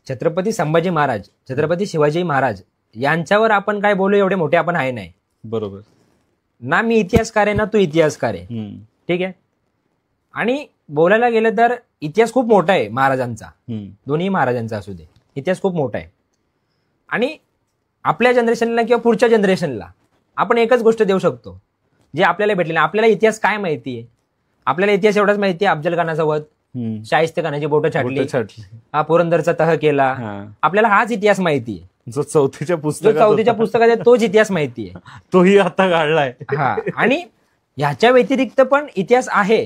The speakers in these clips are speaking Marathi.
छत्रपती संभाजी महाराज, छत्रपती शिवाजी महाराज यांच्यावर आपण काय बोलू, एवढे मोठे आपण आहे नाही. बरोबर ना मी इतिहासकार आहे ना तू इतिहासकार आहे. ठीक आहे. आणि बोलायला गेलं तर इतिहास खूप मोठा आहे महाराजांचा, दोन्ही महाराजांचा असू दे, इतिहास खूप मोठा आहे. आणि आपल्या जनरेशनला किंवा पुढच्या जनरेशनला आपण एकच गोष्ट देऊ शकतो जे आपल्याला भेटले नाही. आपल्याला इतिहास काय माहिती आहे? आपल्याला इतिहास एवढाच माहिती आहे, अफजल खानाचा वध, शाहिस्तेखानाची बोटं छाटली, हा पुरंदरचा तह केला, आपल्याला हाच इतिहास माहिती आहे. जो चौथीच्या पुस्तकात आहे तोच इतिहास माहिती आहे, तोही आता काढलाय. हा, आणि ह्याच्या व्यतिरिक्त पण इतिहास आहे.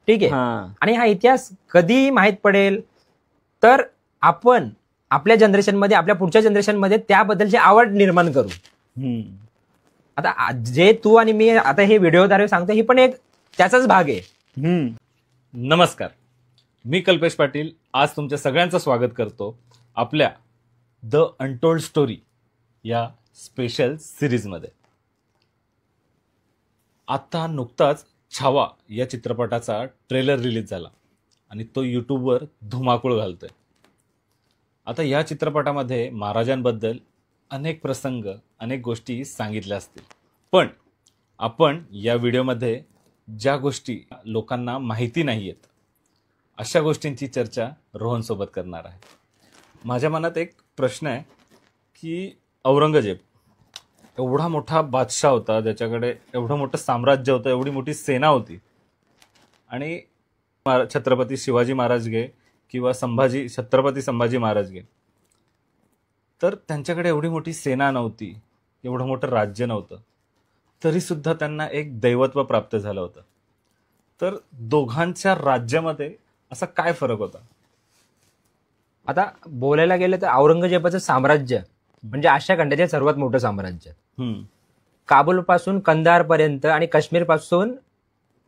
ठीक आहे. आणि हा इतिहास कधी माहित पडेल तर आपण आपल्या जनरेशनमध्ये, आपल्या पुढच्या जनरेशनमध्ये त्याबद्दलची आवड निर्माण करू. आता जे तू आणि मी आता हे व्हिडिओद्वारे सांगतो, ही पण एक त्याचाच भाग आहे. नमस्कार, मी कल्पेश पाटील. आज तुमच्या सगळ्यांचं स्वागत करतो आपल्या द अनटोल्ड स्टोरी या स्पेशल सिरीजमध्ये. आता नुकताच छावा या चित्रपटाचा ट्रेलर रिलीज झाला आणि तो यूट्यूबवर धुमाकूळ घालतोय. आता या चित्रपटामध्ये महाराजांबद्दल अनेक प्रसंग, अनेक गोष्टी सांगितल्या असतील, पण आपण या व्हिडिओमध्ये ज्या गोष्टी लोकांना माहिती नाहीयेत अशा गोष्टींची चर्चा रोहनसोबत करणार आहे. माझ्या मनात एक प्रश्न आहे की औरंगजेब एवढा मोठा बादशाह होता, ज्याच्याकडे एवढं मोठं साम्राज्य होतं, एवढी मोठी सेना होती, आणि छत्रपती शिवाजी महाराज घे किंवा छत्रपती संभाजी महाराज घे, तर त्यांच्याकडे एवढी मोठी सेना नव्हती, एवढं मोठं राज्य नव्हतं, तरी सुद्धा त्यांना एक दैवत्व प्राप्त झालं होतं. तर दोघांच्या राज्यामध्ये असा काय फरक होता? आता बोलायला गेलं तर औरंगजेबाचं साम्राज्य म्हणजे आशिया खंडाचे सर्वात मोठं साम्राज्य. काबूल पासून कंदार पर्यंत आणि काश्मीर पासून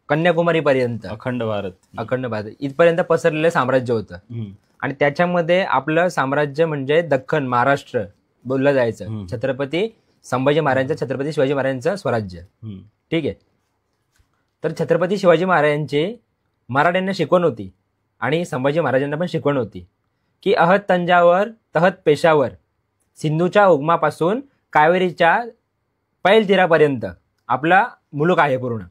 कन्याकुमारी पर्यंत अखंड भारत इथपर्यंत पसरलेलं साम्राज्य होतं. आणि त्याच्यामध्ये आपलं साम्राज्य म्हणजे दख्खन, महाराष्ट्र बोललं जायचं. छत्रपती संभाजी महाराजांचं, छत्रपती शिवाजी महाराजांचं स्वराज्य. ठीक आहे. तर छत्रपती शिवाजी महाराजांची मराठ्यांना शिकवण होती आणि संभाजी महाराजांना पण शिकवण होती की अहत तंजावर तहत पेशावर, सिंधूच्या उगमापासून कावेरीच्या पैल तीरापर्यंत आपला मुलूक आहे पूर्ण.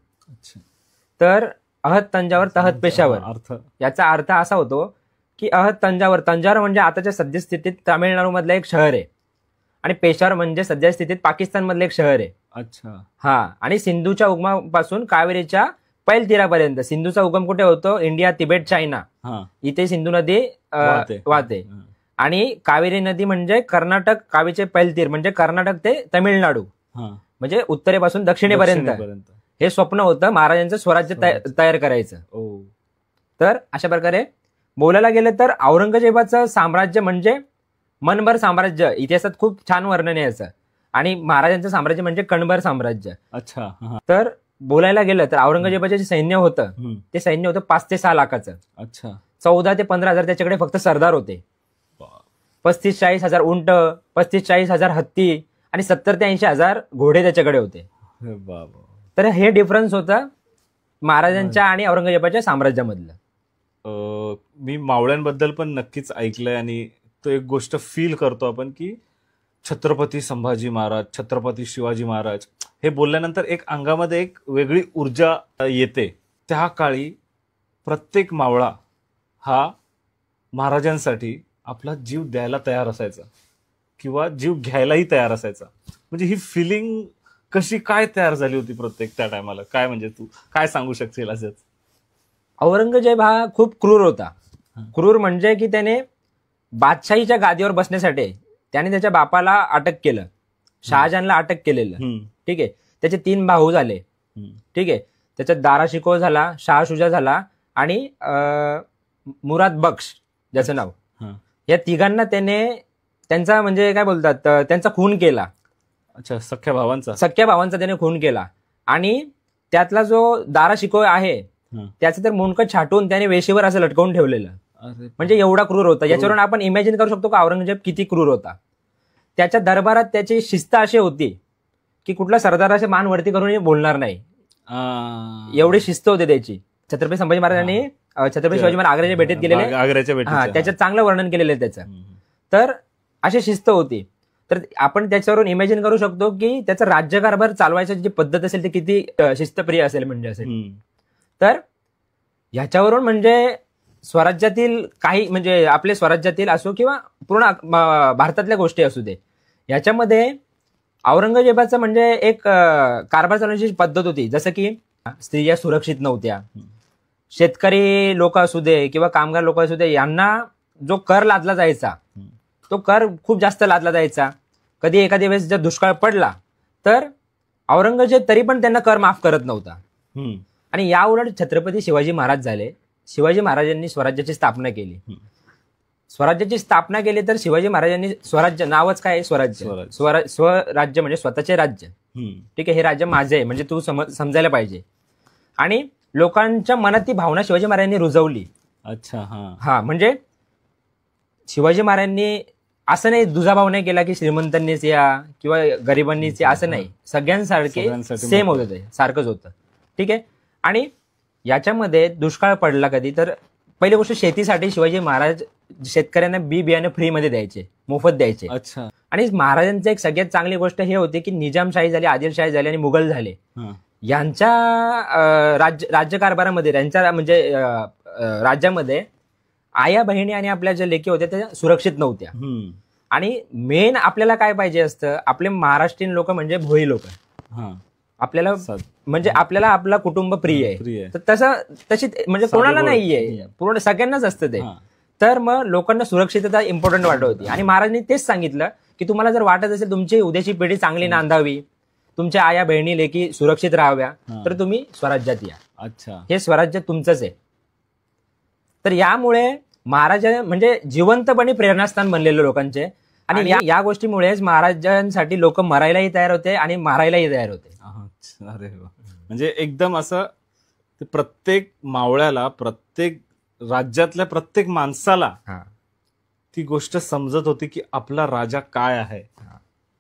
तर अहत तंजावर तहत पेशावर याचा अर्थ असा होतो की अहत तंजावर, तंजावर म्हणजे आताच्या सद्यस्थितीत तामिळनाडू मधलं एक शहर आहे, आणि पेशावर म्हणजे सध्या स्थितीत पाकिस्तान मधलं एक शहर आहे. अच्छा. हा, आणि सिंधूच्या उगमापासून कावेरीच्या पैल तीरापर्यंत. सिंधूचा उगम कुठे होतो? इंडिया, तिबेट, चायना, इथे सिंधू नदी वाहते. आणि कावेरी नदी म्हणजे कर्नाटक, कावेरीचे पैल तीर म्हणजे कर्नाटक ते तमिळनाडू, म्हणजे उत्तरेपासून दक्षिणेपर्यंत. हे स्वप्न होतं महाराजांचं स्वराज्य तयार करायचं. तर अशा प्रकारे बोलायला गेलं तर औरंगजेबाचं साम्राज्य म्हणजे मनभर साम्राज्य. इतिहासात खूप छान वर्णन आहे याचं. आणि महाराजांचं साम्राज्य म्हणजे कणभर साम्राज्य. अच्छा. तर बोलायला गेलं तर औरंगजेबाचं जे सैन्य होतं ते सैन्य होतं 5 ते 6 लाखाचं. अच्छा. 14 ते 15 हजार त्याच्याकडे फक्त सरदार होते. 35-40 हजार उंट, 35-40 हजार हत्ती आणि 70 ते 80 हजार घोडे त्याच्याकडे होते. तर हे डिफरन्स होतं महाराजांच्या आणि औरंगजेबाच्या साम्राज्यामधलं. मी मावळ्यांबद्दल पण नक्कीच ऐकलंय आणि तो एक गोष्ट फील करतो आपण की छत्रपती संभाजी महाराज, छत्रपती शिवाजी महाराज हे बोलल्यानंतर एक अंगामध्ये एक वेगळी ऊर्जा येते. त्या काळी प्रत्येक मावळा हा महाराजांसाठी आपला जीव द्यायला तयार असायचा किंवा जीव घ्यायलाही तयार असायचा. म्हणजे ही फिलिंग कशी काय तयार झाली होती प्रत्येक त्या टायमाला? काय म्हणजे तू काय सांगू शकशील असंच? औरंगजेब हा खूप क्रूर होता. क्रूर म्हणजे की त्याने बादशाहीच्या गादीवर बसण्यासाठी त्याने त्याच्या बापाला अटक केलं, शहाजहानला अटक केलेलं. ठीक आहे. त्याचे 3 भाऊ झाले. ठीक आहे. त्याच्यात दारा शिकोह झाला, शाह शुजा झाला आणि मुराद बख्श ज्याचं नाव. या तिघांना त्याने त्यांचा म्हणजे काय बोलतात त्यांचा खून केला. अच्छा. सख्या भावांचा त्याने खून केला. आणि त्यातला जो दारा शिकोह आहे त्याचं तर मुंडकं छाटून त्याने वेशीवर असं लटकवून ठेवलेलं. म्हणजे एवढा क्रूर होता. याच्यावरून आपण इमॅजिन करू शकतो का औरंगजेब किती क्रूर होता. त्याच्या दरबारात त्याची शिस्त अशी होती की कुठला सरदाराचे मान वरती करून बोलणार नाही, एवढी शिस्त होती त्याची. छत्रपती संभाजी महाराजांनी छत्रपती शिवाजी महाराज आग्र्याच्या भेटीत गेलेले, त्याच्यात चांगलं वर्णन केलेलं आहे त्याचं. तर अशी शिस्त होती. तर आपण त्याच्यावरून इमॅजिन करू शकतो की त्याचा राज्यकारभार चालवायची जी पद्धत असेल ती किती शिस्तप्रिय असेल म्हणजे असेल. तर ह्याच्यावरून म्हणजे स्वराज्यातील काही म्हणजे आपले स्वराज्यातील असो किंवा पूर्ण भारतातल्या गोष्टी असू दे, याच्यामध्ये औरंगजेबाचं म्हणजे एक कारभार चालवण्याची पद्धत होती. जसं की स्त्रिया सुरक्षित नव्हत्या, शेतकरी लोक असू दे किंवा कामगार लोक असू दे, यांना जो कर लादला जायचा तो कर खूप जास्त लादला जायचा. कधी एखाद्या वेळेस जर दुष्काळ पडला तर औरंगजेब तरी पण त्यांना कर माफ करत नव्हता. आणि या उलट छत्रपती शिवाजी महाराज झाले. शिवाजी महाराजांनी स्वराज्याची स्थापना केली. स्वराज्याची स्थापना केली तर शिवाजी महाराजांनी स्वराज्य, नावच काय, स्वराज्य. स्वराज्य म्हणजे स्वतःचे राज्य. ठीक आहे, हे राज्य माझे आहे म्हणजे तू समजायला पाहिजे. आणि लोकांच्या मनात ती भावना शिवाजी महाराजांनी रुजवली. अच्छा. हा, म्हणजे शिवाजी महाराजांनी असं नाही दुजाभाव नाही केला की श्रीमंतांनीच या किंवा गरिबांनीच या, असं नाही. सगळ्यांसारखे सेम होतं, ते सारखंच होतं. ठीक आहे. आणि याच्यामध्ये दुष्काळ पडला कधी तर पहिली गोष्ट शेतीसाठी शिवाजी महाराज शेतकऱ्यांना बी बियाणे फ्रीमध्ये द्यायचे, मोफत द्यायचे. अच्छा. आणि महाराजांची एक सगळ्यात चांगली गोष्ट हे होती की निजामशाही झाली, आदिलशाही झाली आणि मुघल झाले, यांच्या राज्यकारभारामध्ये त्यांच्या म्हणजे राज्यामध्ये आया बहिणी आणि आपल्या ज्या लेकी होत्या त्या सुरक्षित नव्हत्या. आणि मेन आपल्याला काय पाहिजे असतं, आपले महाराष्ट्रीयन लोक म्हणजे भोई लोक. आपल्याला म्हणजे आपल्याला आपला कुटुंब प्रिय आहे. तर तशी म्हणजे कोणाला नाहीये, पूर्ण सगळ्यांनाच असतं ते. तर मग लोकांना सुरक्षितता इम्पॉर्टंट वाटत होती. आणि महाराजांनी तेच सांगितलं की तुम्हाला जर वाटत असेल तुमची उद्याची पिढी चांगली नांदावी, तुमच्या आया बहिणी लेकी सुरक्षित राहाव्या, तर तुम्ही स्वराज्यात या. अच्छा. हे स्वराज्य तुमचंच आहे. तर यामुळे महाराज म्हणजे जिवंतपणे प्रेरणास्थान बनलेले लोकांचे. आणि या गोष्टीमुळेच महाराजांसाठी लोक मरायलाही तयार होते आणि मारायलाही तयार होते. अरे वा. म्हणजे एकदम असं प्रत्येक मावळ्याला, प्रत्येक राज्यातल्या प्रत्येक माणसाला ती गोष्ट समजत होती की आपला राजा काय आहे.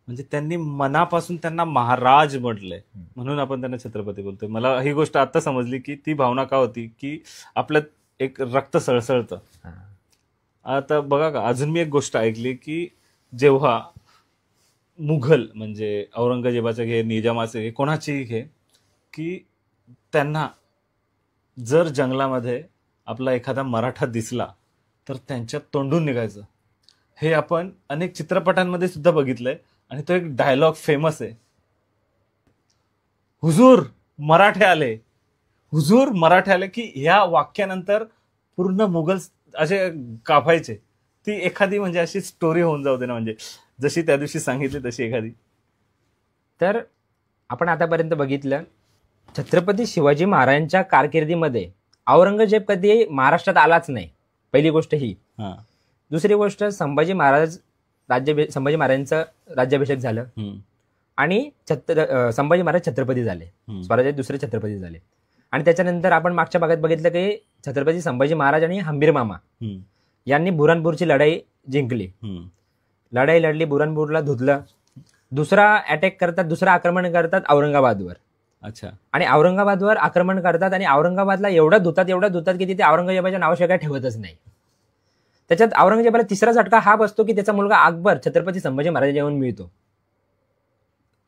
म्हणजे त्यांनी मनापासून त्यांना महाराज म्हटलंय, म्हणून आपण त्यांना छत्रपती बोलतोय. मला ही गोष्ट आता समजली की ती भावना का होती की आपल्यात एक रक्त सळसळतं. आता बघा का, अजून मी एक गोष्ट ऐकली की जेव्हा मुघल म्हणजे औरंगजेबाचे घे, निजामाचे घे, कोणाचेही घे, की त्यांना जर जंगलामध्ये आपला एखादा मराठा दिसला तर त्यांच्यात तोंडून निघायचं. हे आपण अनेक चित्रपटांमध्ये सुद्धा बघितलंय. आणि तो एक डायलॉग फेमस आहे, हुजूर मराठे आले, हुजूर मराठे आले, की ह्या वाक्यानंतर पूर्ण मुघल असे कापायचे. ती एखादी म्हणजे अशी स्टोरी होऊन जाऊ दे ना, म्हणजे जशी त्या दिवशी सांगितली तशी एखादी. तर आपण आतापर्यंत बघितलं छत्रपती शिवाजी महाराजांच्या कारकिर्दीमध्ये औरंगजेब कधी महाराष्ट्रात आलाच नाही, पहिली गोष्ट ही. दुसरी गोष्ट, संभाजी महाराजांचं राज्याभिषेक झालं आणि संभाजी महाराज छत्रपती झाले, स्वराज्याचे दुसरे छत्रपती झाले. आणि त्याच्यानंतर आपण मागच्या भागात बघितलं की छत्रपती संभाजी महाराज आणि हंबीर मामा यांनी बुऱ्हाणपूरची लढाई जिंकली, लढाई लढली, बुऱ्हाणपूरला धुतलं. दुसरा अटॅक करतात, दुसरं आक्रमण करतात औरंगाबादवर. अच्छा. आणि औरंगाबादवर आक्रमण करतात आणि औरंगाबादला एवढं धुतात की तिथे औरंगजेबाच्या नावाशिवाय काय ठेवतच नाही. त्याच्यात औरंगजेबाला तिसरा झटका हा बसतो की त्याचा मुलगा अकबर छत्रपती संभाजी महाराज येऊन मिळतो.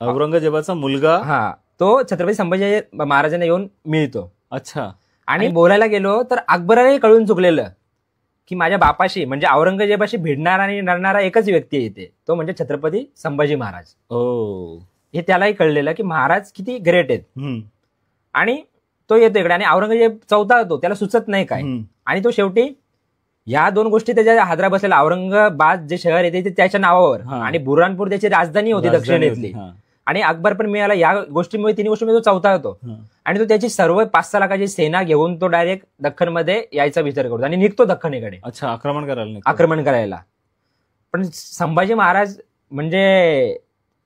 औरंगजेबाचा मुलगा तो छत्रपती संभाजी महाराजांना येऊन मिळतो. अच्छा. आणि बोलायला गेलो तर अकबरालाही कळून चुकलेलं की माझ्या बापाशी म्हणजे औरंगजेबाशी भिडणारा आणि लढणारा एकच व्यक्ती येते, तो म्हणजे छत्रपती संभाजी महाराज. हे त्यालाही कळलेलं की महाराज किती ग्रेट आहेत. आणि तो येतो इकडे आणि औरंगजेब चौथा होतो, त्याला सुचत नाही काय. आणि तो शेवटी या दोन गोष्टी त्याच्या हादरा बसलेला, औरंगाबाद जे शहर येते ते त्याच्या नावावर आणि बुऱ्हाणपूर त्याची राजधानी होती दक्षिणेतली. आणि अकबर पण मिळाला. या गोष्टीमुळे तिन्ही गोष्टीमध्ये तो चौथा होतो. आणि तो त्याची सर्व 5-6 लाखाची सेना घेऊन तो डायरेक्ट दख्खनमध्ये यायचा विचार करतो आणि निघतो दख्खनेकडे. अच्छा. आक्रमण करायला. पण संभाजी महाराज म्हणजे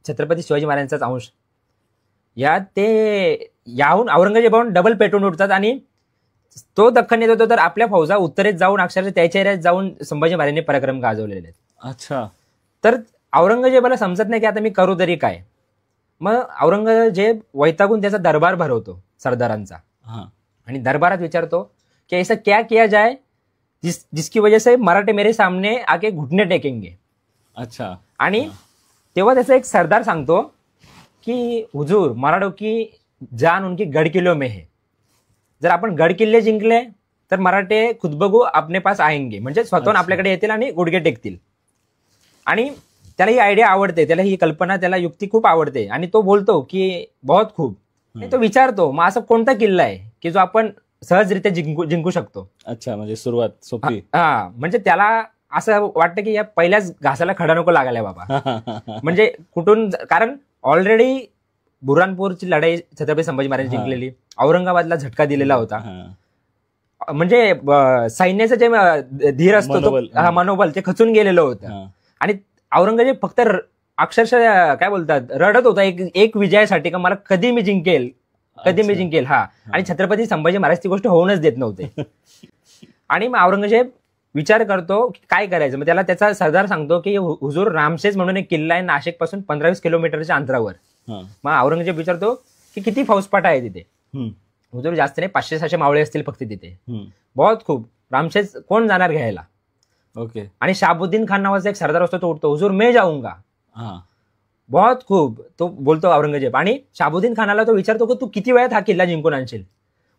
छत्रपती शिवाजी महाराजांचाच अंश, या ते याहून औरंगजेबाहून डबल पेटून उठतात आणि तो दख्खन येत होतो तर आपल्या फौजा उत्तरेत जाऊन अक्षरशः त्याच्या एरियात जाऊन संभाजी महाराजांनी पराक्रम गाजवलेले आहेत. अच्छा. तर औरंगजेबाला समजत नाही की आता मी करू तरी काय. मग औरंगजेब वैतागून त्याचा दरबार भरवतो सरदारांचा आणि दरबारात विचारतो की ऐसा क्या किया जाए जिसकी वजह से मराठे मेरे सामने आके घुटने टेकेंगे. अच्छा. आणि तेव्हा त्याचा एक सरदार सांगतो की हुजूर मराठों की जान उनकी गड किल्लों में है. जर आपण गड किल्ले जिंकले तर मराठे खुद बघू आपणे पास आएंगे, म्हणजे स्वतःहून आपल्याकडे येतील आणि गुडघे टेकतील. आणि त्याला ही आयडिया आवडते, त्याला ही कल्पना, त्याला युक्ती खूप आवडते आणि तो बोलतो की बहुत खूप. तो विचारतो मग असं कोणता किल्ला आहे की जो आपण सहजरित्या जिंकू शकतो. अच्छा, म्हणजे सुरुवात सोपी. हा, म्हणजे त्याला असं वाटतं की या पहिल्याच घासाला खडा नको लागायला बाबा. म्हणजे कुठून, कारण ऑलरेडी बुऱ्हाणपूरची लढाई छत्रपती संभाजी महाराज जिंकलेली, औरंगाबादला झटका दिलेला होता. म्हणजे सैन्याचं जे धीर असतो तो मनोबल ते खचून गेलेलं होतं. आणि औरंगजेब फक्त अक्षरशः काय बोलतात रडत होता एक विजयासाठी, का मला कधी मी जिंकेल, कधी मी जिंकेल. हा, आणि छत्रपती संभाजी महाराज ती गोष्ट होऊनच देत नव्हते. आणि मग औरंगजेब विचार करतो की काय करायचं. मग त्याला त्याचा सरदार सांगतो की हुजूर रामशेज म्हणून एक किल्ला आहे नाशिक पासून 15-20 किलोमीटरच्या अंतरावर. मग औरंगजेब विचारतो की किती फौजपाटा आहे तिथे. हुजूर जास्त नाही, 500-600 मावळे असतील फक्त तिथे. बहुत खूप. रामशेज कोण जाणार घ्यायला. ओके. आणि शाबुद्दीन खान नावाचा एक सरदार असतो, तो उठतो, हुजूर मैं जाऊंगा. बहुत खूप, तो बोलतो औरंगजेब. आणि शाबुद्दीन खानाला तो विचारतो की तू किती वेळात हा किल्ला जिंकून आणशील.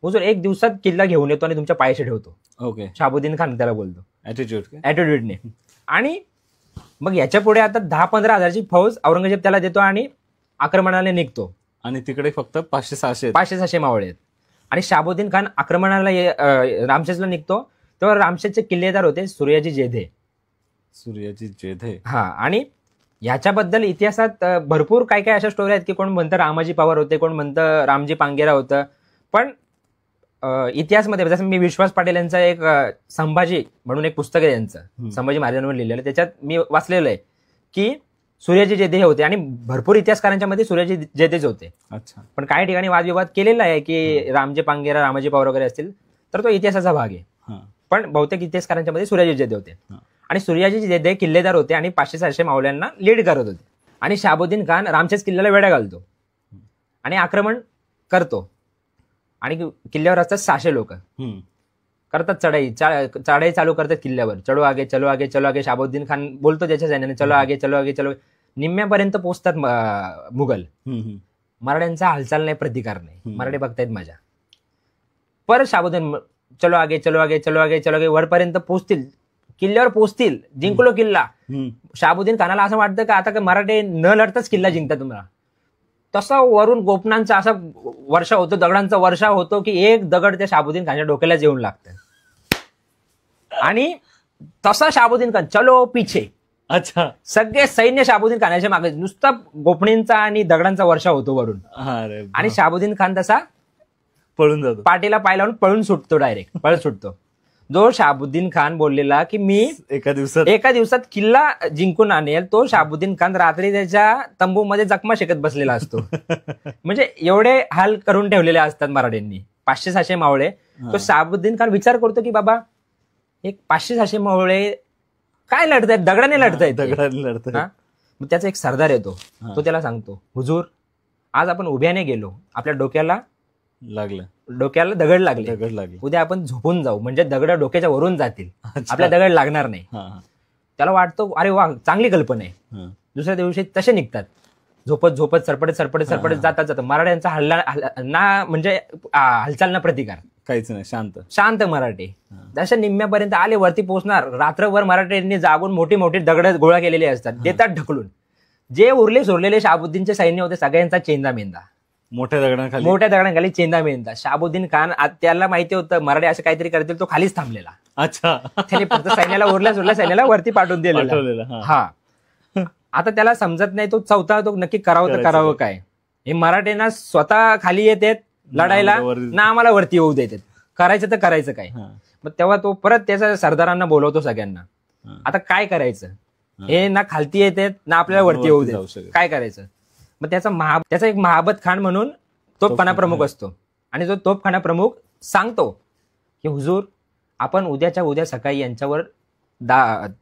हुजूर 1 दिवसात किल्ला घेऊन येतो आणि तुमच्या पायाशी ठेवतो. ओके. शाबुद्दीन खान त्याला बोलतो ऍटिट्यूडने. आणि मग याच्या पुढे आता 10-15 हजारची फौज औरंगजेब त्याला देतो आणि आक्रमणाला निघतो. आणि तिकडे फक्त 500-600 मावळे आहेत. आणि शाबुद्दीन खान आक्रमणाला रामशेजला निघतो, तेव्हा रामशेजचे किल्लेदार होते सूर्याजी जेधे. हा, आणि याच्याबद्दल इतिहासात भरपूर काय काय अशा स्टोरी आहेत की कोण म्हणतं रामाजी पवार होते, कोण म्हणतं रामजी पांगेरा होतं. पण इतिहासमध्ये जसं मी विश्वास पाटील यांचं एक संभाजी म्हणून एक पुस्तक आहे त्यांचं, संभाजी महाराजांवर लिहिलेलं, त्याच्यात मी वाचलेलं आहे की सूर्याजी जेधे होते. आणि भरपूर इतिहासकारांच्या मध्ये सूर्याजी जेधेच होते. अच्छा. पण काही ठिकाणी वादविवाद केलेला आहे की रामजी पांगेरा, रामाजी पवार वगैरे असतील, तर तो इतिहासाचा भाग आहे. पण बहुतेक इतिहासकारांच्या मध्ये सूर्याजी जेधे होते. आणि सूर्याजी जेधे किल्लेदार होते आणि 500-600 मावल्यांना लीड करत होते. आणि शाबुद्दीन खान रामशेज किल्ल्याला वेढा घालतो आणि आक्रमण करतो. आणि किल्ल्यावर असतात 600 लोक, करतात चढाई चालू करतात किल्ल्यावर. चलो आगे चलो आगे चलो आगे. शाबुद्दीन खान बोलतो त्याच्या सैन्याने चलो आगे चलो आगे चलो. निम्म्यापर्यंत पोहोचतात मुघल. मराठ्यांचा हालचाल नाही, प्रतिकार नाही, मराठी बघतायत मजा. परत शाबुद्दीन चलो आगे चलो आगे चलो आगे चलो आगे, वरपर्यंत पोहोचतील, किल्ल्यावर पोहोचतील, जिंकलो किल्ला. शाबुद्दीन खानाला असं वाटतं का आता मराठे न लढताच किल्ला जिंकतात तुम्हाला. तसा वरून गोपनांचा असा वर्षा होतो, दगडांचा वर्षा होतो की एक दगड त्या शाबुद्दीन खानच्या डोक्यालाच येऊन लागतं. आणि तसा शाबुद्दीन खान चलो पिछे. अच्छा. सगळे सैन्य शाबुद्दीन खानाच्या मागे, नुसता गोपणींचा आणि दगडांचा वर्षा होतो वरून. आणि शाबुद्दीन खान तसा पळून जातो, पाठीला पाय लावून पळून सुटतो, डायरेक्ट पळत सुटतो. जो शाबुद्दीन खान बोललेला की मी एका दिवसात किल्ला जिंकून आणेल, तो शाबुद्दीन खान रात्री त्याच्या तंबूमध्ये जखमा शेकत बसलेला असतो. म्हणजे एवढे हाल करून ठेवलेले असतात मराठ्यांनी, 500-600 मावळे. तो शाबुद्दीन खान विचार करतो की बाबा एक 500-600 मावळे काय लढतायत, दगडाने लढतायत. मग त्याचा एक सरदार येतो, तो त्याला सांगतो हुजूर आज आपण उभ्याने गेलो, आपल्या डोक्याला दगड लागले, उद्या आपण झोपून जाऊ, म्हणजे दगड डोक्याच्या वरून जातील, आपल्या दगड लागणार नाही. त्याला वाटतं अरे वा चांगली कल्पना आहे. दुसऱ्या दिवशी तसे निघतात, झोपत सरपडत जातात. मराठ्यांचा हल्ला ना, म्हणजे हालचाल ना प्रतिकार, काहीच नाही, शांत मराठे. जशा निम्म्यापर्यंत आले, वरती पोहोचणार, रात्रभर मराठ्यांनी जागून मोठी मोठी दगड गोळा केलेली असतात, देतात ढकलून. जे उरले सोडलेले शाबुद्दीनचे सैन्य होते सगळ्यांचा चेंदा मेंदा, मोठ्या दगडांखाली चेंदा मेंदा. शाबुद्दीन खान त्याला माहिती होतं मराठी असं काहीतरी करतील, तो खालीच थांबलेला. अच्छा. त्याने फक्त सैन्याला उरल्या सोडल्या सैन्याला वरती पाठवून दिलेला. हा, आता त्याला समजत नाही तो चौथा, तो नक्की करावं काय. हे मराठ्यांना स्वतः खाली येतात लढायला ना, आम्हाला वरती येऊ देतात, करायचं तर करायचं काय. मग तेव्हा तो परत त्याच्या सरदारांना बोलवतो सगळ्यांना, आता काय करायचं, हे ना खालती येतात ना आपल्याला वरती येऊ देत, काय करायचं. मग त्याचा एक महाबत खान म्हणून तोफखाना प्रमुख असतो, आणि जो तोफखाना प्रमुख सांगतो की हुजूर आपण उद्याच्या उद्या सकाळी यांच्यावर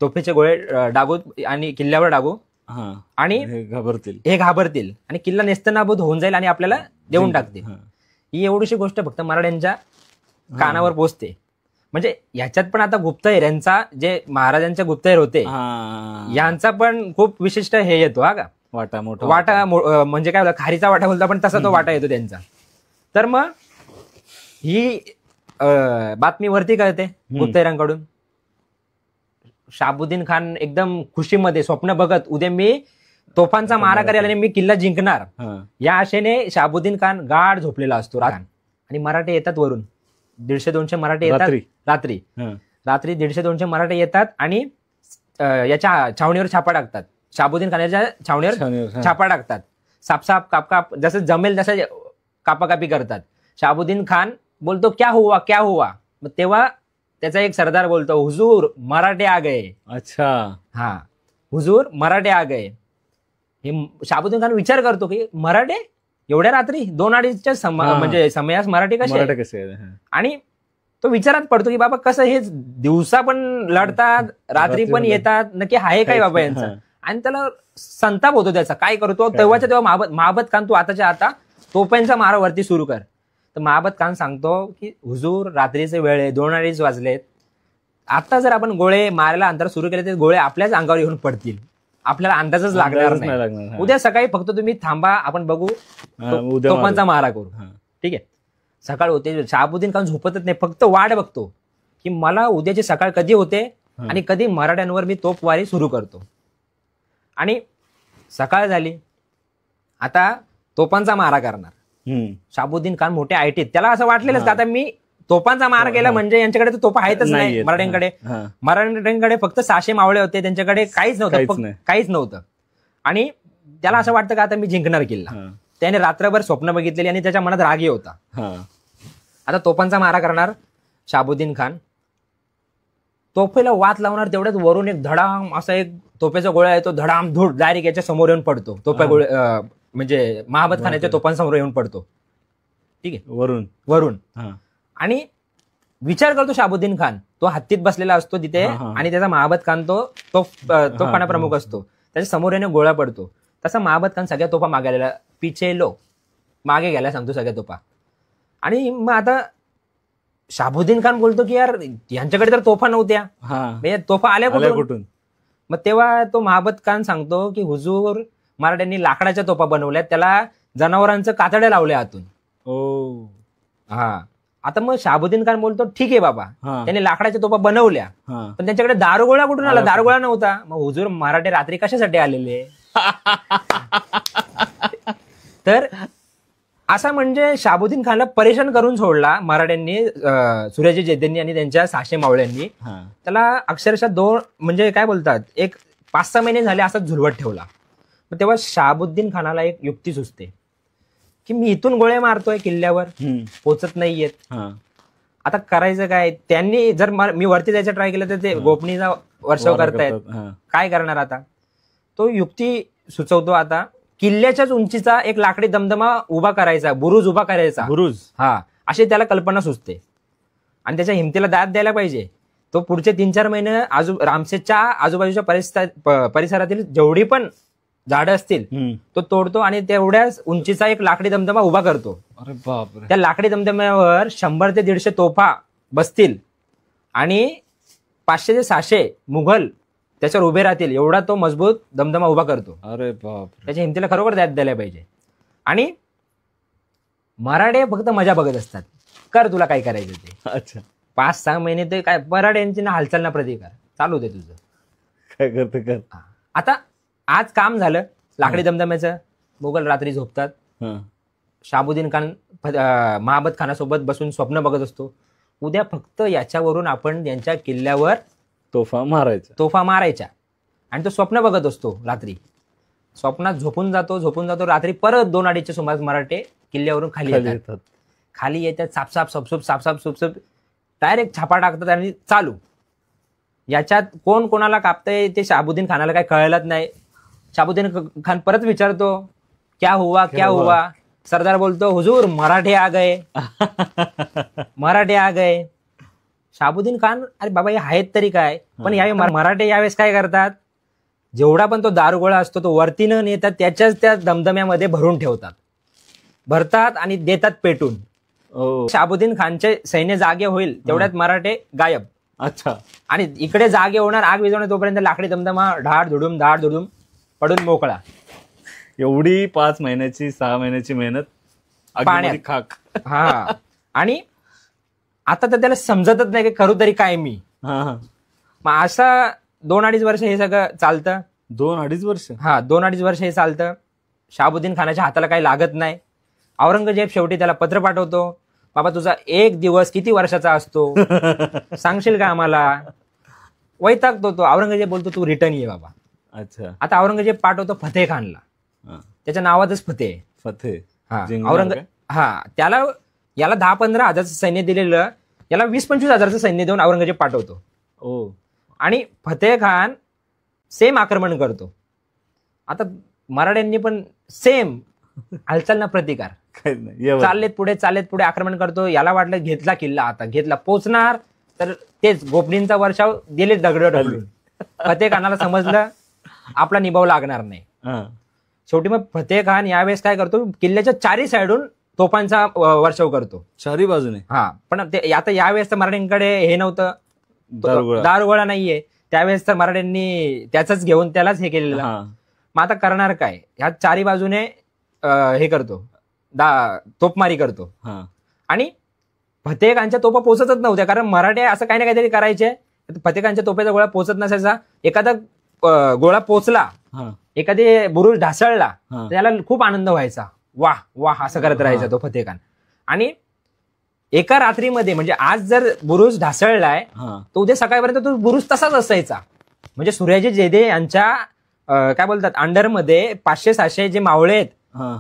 तोफेचे गोळे डागू आणि किल्ल्यावर डागू, आणि हे घाबरतील आणि किल्ला नेस्तनाबूत होऊन जाईल आणि आपल्याला देऊन टाकतील. ही एवढीशी गोष्ट फक्त मराठ्यांच्या कानावर पोचते. म्हणजे ह्याच्यात पण आता गुप्तहेर यांचा, जे महाराजांचे गुप्तहेर होते यांचा पण खूप विशिष्ट हे येतो हा का, वाटा मोठा वाटा म्हणजे काय बोलतो, खारीचा वाटा बोलतो पण तसा तो वाटा येतो त्यांचा. तर मग ही बातमी वरती कळते गुप्तहेरांकडून. शाबुद्दीन खान एकदम खुशीमध्ये स्वप्न बघत, उद्या मी तोफांचा मारा करेल आणि मी किल्ला जिंकणार, या आशेने शाबुद्दीन खान गाढ झोपलेला असतो. आणि मराठे येतात वरून, 150-200 मराठे येतात रात्री. 150-200 मराठे येतात आणि याच्या छावणीवर छापा टाकतात. शाबुद्दीन खानाच्या छावणीवर छापा टाकतात. साप काप जसं जमेल तसं कापाकापी करतात. शाबुद्दीन खान बोलतो क्या हुआ क्या हुआ. मग तेव्हा त्याचा एक सरदार बोलतो हुजूर मराठे आ गए. अच्छा, हा, हुजूर मराठे आ गए. हे शाबुद्दीन खान विचार करतो की मराठे एवढ्या रात्री 2-2:30च्या म्हणजे समयास मराठी कसे. आणि तो विचारात पडतो की बाबा कसं हे दिवसा पण लढतात, रात्री पण येतात, नक्की आहे काय बाबा यांचं. आणि त्याला संताप होतो त्याचा, काय करतो तेव्हाच्या तेव्हा महाबत खान तू आताच्या आता तोफांचा मारा वरती सुरू कर. तर महाबत खान सांगतो की हुजूर रात्रीचे वेळ आहे, 2-2:30 वाजलेत, आता जर आपण गोळे मारायला अंतर सुरू केले तर गोळे आपल्याच अंगावर येऊन पडतील, आपल्याला अंदाजच लागणार नाही. उद्या सकाळी फक्त तुम्ही थांबा, आपण बघू तोफांचा मारा करू. ठीक आहे. सकाळ होते, शहाबुद्दीन खान झोपतच नाही, फक्त वाट बघतो की मला उद्याची सकाळ कधी होते आणि कधी मराठ्यांवर मी तोफवारी सुरू करतो. आणि सकाळ झाली, आता तोफांचा मारा करणार. शहाबुद्दीन खान मोठे आयटीत, त्याला असं वाटलेलंच का आता मी तोफांचा मारा केला म्हणजे यांच्याकडे तर तोफा आहेतच नाही मराठ्यांकडे फक्त 600 मावळे होते, त्यांच्याकडे काहीच नव्हतं. आणि त्याला असं वाटतं का आता मी जिंकणार किल्ला. त्याने रात्रभर स्वप्न बघितलेली आणि त्याच्या मनात रागही होता. आता तोफांचा मारा करणार शहाबुद्दीन खान, तोफेला वात लावणार, तेवढ्याच वरून एक धडाम असा एक तोफेचा गोळा येतो, धडाम धूड डायरेक्ट याच्या समोर येऊन पडतो. तोफा गोळे म्हणजे महाबत खानाच्या तोफांसमोर येऊन पडतो. ठीक आहे, वरून. आणि विचार करतो शहाबुद्दीन खान, तो हत्तीत बसलेला असतो तिथे आणि त्याचा महाबत खान तो तोफखाना प्रमुख असतो, त्याच्या समोर येणे गोळा पडतो. तसा महाबत खान सगळ्या तोफा मागायला पिछे लो, मागे घ्यायला सांगतो सगळ्या तोफा. आणि मग आता शहाबुद्दीन खान बोलतो की यार यांच्याकडे तर तोफा नव्हत्या, तोफा आल्या कुठून. मग तेव्हा तो महाबत खान सांगतो की हुजूर मराठ्यांनी लाकडाच्या तोफा बनवल्यात, त्याला जनावरांचं कातडे लावले आतून. आता मग शहाबुद्दीन खान बोलतो ठीक आहे बाबा, त्यांनी लाकडाच्या तोफा बनवल्या, पण त्यांच्याकडे दारुगोळा कुठून आला, दारुगोळा नव्हता. मग हुजूर मराठे रात्री कशासाठी आलेले. तर असा म्हणजे शहाबुद्दीन खानला परेशान करून सोडला मराठ्यांनी, सूर्याजी जैद्यांनी आणि त्यांच्या 600 मावळ्यांनी. त्याला अक्षरशः म्हणजे काय बोलतात, एक 5-6 महिने झाले असाच झुलवत ठेवला. तेव्हा शहाबुद्दीन खानाला एक युक्ती सुचते की मी इथून गोळे मारतोय किल्ल्यावर, पोचत नाहीयेत, आता करायचं काय. त्यांनी जर मी वरती जायचं ट्राय केलं तर ते गोपनीचा वर्षाव करतायत, काय करणार. आता तो युक्ती सुचवतो, आता किल्ल्याच्याच उंचीचा एक लाकडी दमदमा उभा करायचा, बुरुज उभा करायचा, अशी त्याला कल्पना सुचते. आणि त्याच्या हिमतीला दाद द्यायला पाहिजे. तो पुढचे 3-4 महिने रामसेसच्या आजूबाजूच्या परिसरातील जेवढी पण झाडं असतील तो तोडतो आणि तेवढ्याच उंचीचा एक लाकडी दमदमा उभा करतो. अरे बापरे. त्या लाकडी दमदम्यावर 100 ते 150 तोफा बसतील आणि 500 ते 600 मुघल त्याच्यावर उभे राहतील, एवढा तो मजबूत दमदमा उभा करतो. अरे बापरे. त्याच्या हिमतीला खरोखर द्यायला पाहिजे. आणि मराठे फक्त मजा बघत असतात, कर तुला काय करायचं ते. अच्छा, 5-6 महिने ते काय मराठ्यांची ना हालचाल ना प्रतिकार चालू होते तुझं, काय करते कर. आता आज काम झालं लाकडी दमदम्याचं, मुघल रात्री झोपतात. शहाबुद्दीन खान महाबत खानासोबत बसून स्वप्न बघत असतो, उद्या फक्त याच्यावरून आपण यांच्या किल्ल्यावर तोफा मारायच्या. आणि तो स्वप्न बघत असतो रात्री, स्वप्नात झोपून जातो. रात्री परत 2-2:30च्या सुमारास मराठे किल्ल्यावरून खाली येतात, सापसाप सुपसूप डायरेक्ट छापा टाकतात आणि चालू. याच्यात कोण कोणाला कापतंय ते शहाबुद्दीन खानाला काय कळलंच नाही. शहाबुद्दीन खान परत विचारतो क्या हुआ. सरदार बोलतो हुजूर मराठे आ गए. शहाबुद्दीन खान, अरे बाबा हे आहेत तरी काय, पण यावेळी मराठे यावेळेस काय करतात, जेवढा पण तो दारुगोळा असतो तो वरती न नेतात त्याच्याच त्या दमदम्यामध्ये भरून ठेवतात, भरतात आणि देतात पेटून. शहाबुद्दीन खानचे सैन्य जागे होईल तेवढ्यात मराठे गायब. अच्छा. आणि इकडे जागे होणार, आग विझवणार, तोपर्यंत लाकडी दमदमा धाड धुडूम पडून मोकळा. एवढी 5 महिन्याची 6 महिन्याची मेहनत पाण्यात. खाक. हा. आणि आता तर त्याला समजतच नाही की करू तरी काय मी. मग असं 2-2.5 वर्ष हे सगळं चालतं. 2-2.5 वर्ष? हा, 2-2.5 वर्ष हे चालतं. शहाबुद्दीन खानाच्या हाताला काही लागत नाही. औरंगजेब शेवटी त्याला पत्र पाठवतो, बाबा तुझा 1 दिवस किती वर्षाचा असतो सांगशील का आम्हाला. वैतागतो तो. औरंगजेब बोलतो तू रिटर्न ये बाबा. अच्छा. आता औरंगजेब पाठवतो फतेह खानला. त्याच्या नावातच फतेह. फतेह. त्याला याला 10-15 हजारचं सैन्य दिलेलं, याला 20-25 हजारचं सैन्य देऊन औरंगजेब पाठवतो. आणि फतेह खान सेम आक्रमण करतो. आता मराठ्यांनी पण सेम हालचाल ना प्रतिकार. चाललेत पुढे आक्रमण करतो. याला वाटलं घेतला किल्ला, आता घेतला, पोचणार तर तेच गोपनींचा वर्षाव दिले दगड ढकलून. फतेह खानाला समजलं आपला निभाव लागणार नाही. शेवटी मग फतेह खान यावेळेस काय करतो, किल्ल्याच्या 4ही साईडून तोफांचा वर्षाव करतो. 4ही बाजूने. पण आता यावेळेस तर मराठ्यांकडे हे नव्हतं, दारुगोळा नाहीये. त्यावेळेस तर मराठ्यांनी त्याच घेऊन त्यालाच हे केलेलं. मग आता करणार काय, ह्या 4ही बाजूने हे करतो, तोपमारी करतो. आणि फतेह खानच्या तोफा पोचतच नव्हत्या, कारण मराठे असं काही ना काहीतरी करायचे. फतेह खानच्या तोफ्याचा गोळा पोचत नसायचा. एखादा गोळा पोचला, एखादी बुरुज ढासळला, त्याला खूप आनंद व्हायचा. वाह वाह असं करत राहायचा तो फतेह खान. आणि एका रात्रीमध्ये, म्हणजे आज जर बुरुज ढासळलाय तर उद्या सकाळपर्यंत तो बुरुज तसाच असायचा. म्हणजे सूर्याजी जेदे यांच्या काय बोलतात अंडरमध्ये 500-600 जे मावळे आहेत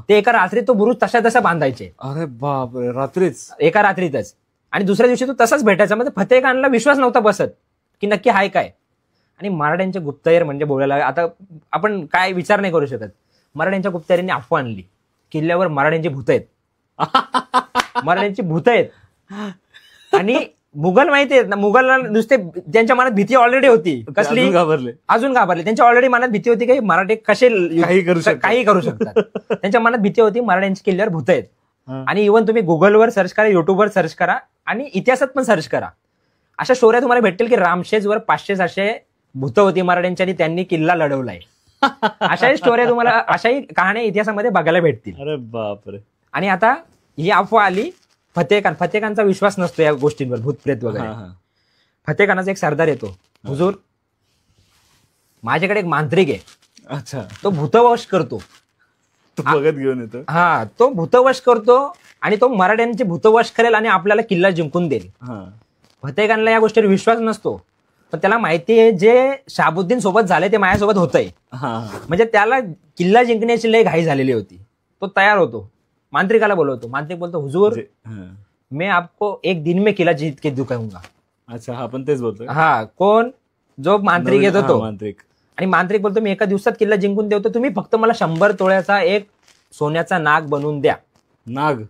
ते एका रात्रीत तो बुरुज तसा बांधायचे. अरे बापरे, रात्रीच, एका रात्रीतच. आणि दुसऱ्या दिवशी तो तसाच भेटायचा. म्हणजे फतेह खानला विश्वास नव्हता बसत की नक्की हाय काय. आणि मराठ्यांचे गुप्तहेर म्हणजे बोलायला आता आपण काय विचार नाही करू शकत. मराठ्यांच्या गुप्तहेरांनी अफवा आणली, किल्ल्यावर मराठ्यांची भूत आहेत. मराठ्यांची भूत आहेत. आणि मुघल माहिती आहेत ना, मुघलला नुसते त्यांच्या मनात भीती ऑलरेडी होती. कसली? अजून घाबरले. त्यांच्या ऑलरेडी मनात भीती होती की मराठी कसे काही करू शकतात. त्यांच्या मनात भीती होती मराठ्यांची किल्ल्यावर भूत आहेत. आणि इव्हन तुम्ही गुगलवर सर्च करा, युट्यूबवर सर्च करा, आणि इतिहासात पण सर्च करा, अशा स्टोऱ्या तुम्हाला भेटेल की रामशेजवर 500-600 भूत होती मराठ्यांची आणि त्यांनी किल्ला लढवलाय. अशाही स्टोऱ्या तुम्हाला, अशाही कहाण्या इतिहासामध्ये बघायला भेटतील. अरे बापरे. आणि आता ही अफवा आली. फतेह खानचा विश्वास नसतो या गोष्टींवर, भूतप्रेत वगैरे. फतेह खानाचा एक सरदार येतो, हुजूर माझ्याकडे एक मांत्रिक आहे. अच्छा. तो भूतवश करतो, बघत घेऊन येतो. तो भूतवश करतो आणि तो मराठ्यांचे भूतवश करेल आणि आपल्याला किल्ला जिंकून देईल. फतेह खानला या गोष्टीवर विश्वास नसतो, पण त्याला माहिती आहे जे शहाबुद्दीन सोबत झाले ते माझ्यासोबत होतंय. म्हणजे त्याला किल्ला जिंकण्याची लय घाई झालेली होती. तो तयार होतो, मांत्रिकाला बोलवतो. मांत्रिक बोलतो, हुजूर मैं आपको 1 दिन में किला जीत के दिखाऊंगा. अच्छा, हा पण तेच बोलतो. कोण? जो मांत्रिक येतो तो मांत्रिक. आणि मांत्रिक बोलतो, मी एका दिवसात किल्ला जिंकून देतो, तुम्ही फक्त मला 100 तोळ्याचा एक सोन्याचा नाग बनवून द्या. नाग?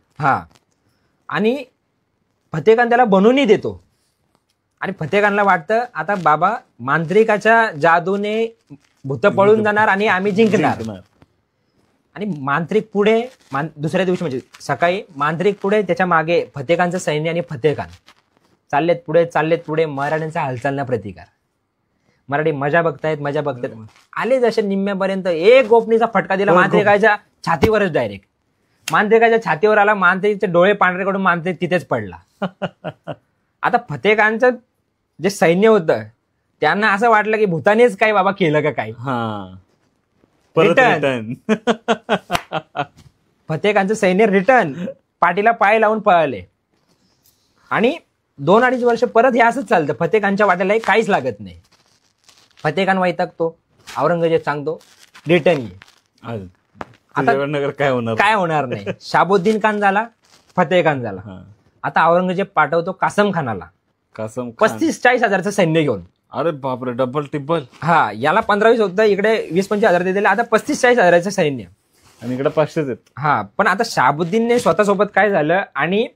आणि फतेह खान त्याला बनवूनही देतो. आणि फतेह खानला वाटतं आता बाबा मांत्रिकाच्या जादूने भूत पळून जाणार आणि आम्ही जिंकणार. आणि मांत्रिक पुढे, दुसऱ्या दिवशी म्हणजे सकाळी मांत्रिक पुढे, त्याच्या मागे फतेह खानचं सैन्य आणि फतेह खान चाललेत पुढे. मराठ्यांचा हालचालना प्रतिकार. मराठी मजा बघतायत. आले जसे निम्म्यापर्यंत एक गोपनीचा फटका दिला मांत्रिकाच्या छातीवरच डायरेक्ट. मांत्रिकाच्या छातीवर आला, मांत्रिकचे डोळे पांढरे कडून मांत्रिक तिथेच पडला. आता फतेह खानचं जे सैन्य होतं त्यांना असं वाटलं की भूतानेच काय बाबा केलं का काय. रिटर्न. फतेह खानचं सैन्य रिटर्न, पाठीला पाय लावून पळाले. आणि 2-2.5 वर्ष परत हे असंच चालतं. फतेह खानच्या वाट्याला काहीच लागत नाही. फतेह खान वैतागतो. औरंगजेब सांगतो रिटर्न ये. आता काय होणार नाही. शहाबुद्दीन खान झाला, फतेह खान झाला. आता औरंगजेब पाठवतो कासम खानाला 35-40 हजारचं सैन्य घेऊन. अरे बापरे, डबल टिब्बल. याला 15-20 होतं, इकडे 20-25 हजार दिले. आता 35-40 हजाराचं सैन्य आणि इकडे 500 आहेत. पण आता शहाबुद्दीनने स्वतःसोबत काय झालं आणि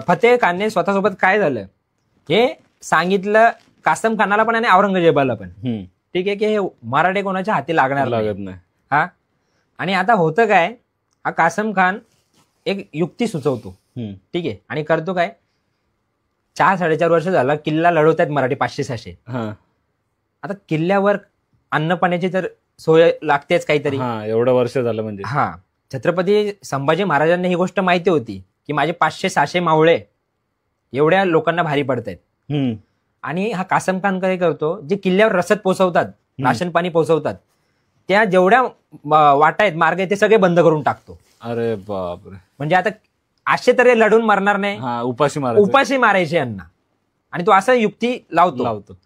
फतेह खानने स्वतःसोबत काय झालं हे सांगितलं कासम खानाला पण आणि औरंगजेबाला पण. ठीक आहे की हे मराठे कोणाच्या हाती लागणार नाही. आणि आता होतं काय, हा कासम खान एक युक्ती सुचवतो. ठीक आहे. आणि करतो काय, 4-4.5 वर्ष झाला किल्ला लढवत आहेत मराठी 500-600. आता किल्ल्यावर अन्न पाण्याची तर सोय लागतेच काहीतरी. एवढं वर्ष झालं म्हणजे. छत्रपती संभाजी महाराजांना ही गोष्ट माहिती होती की माझे 500-600 मावळे एवढ्या लोकांना भारी पडतायत. आणि हा कासम खान काय करतो, जे किल्ल्यावर रसद पोचवतात, राशन पाणी पोचवतात, त्या जेवढ्या वाटा आहेत, मार्ग आहेत, ते सगळे बंद करून टाकतो. अरे बापरे. म्हणजे आता असे तरी लढून मरणार नाही, उपाशी मारायचे यांना. आणि तो असं युक्ती लावतो.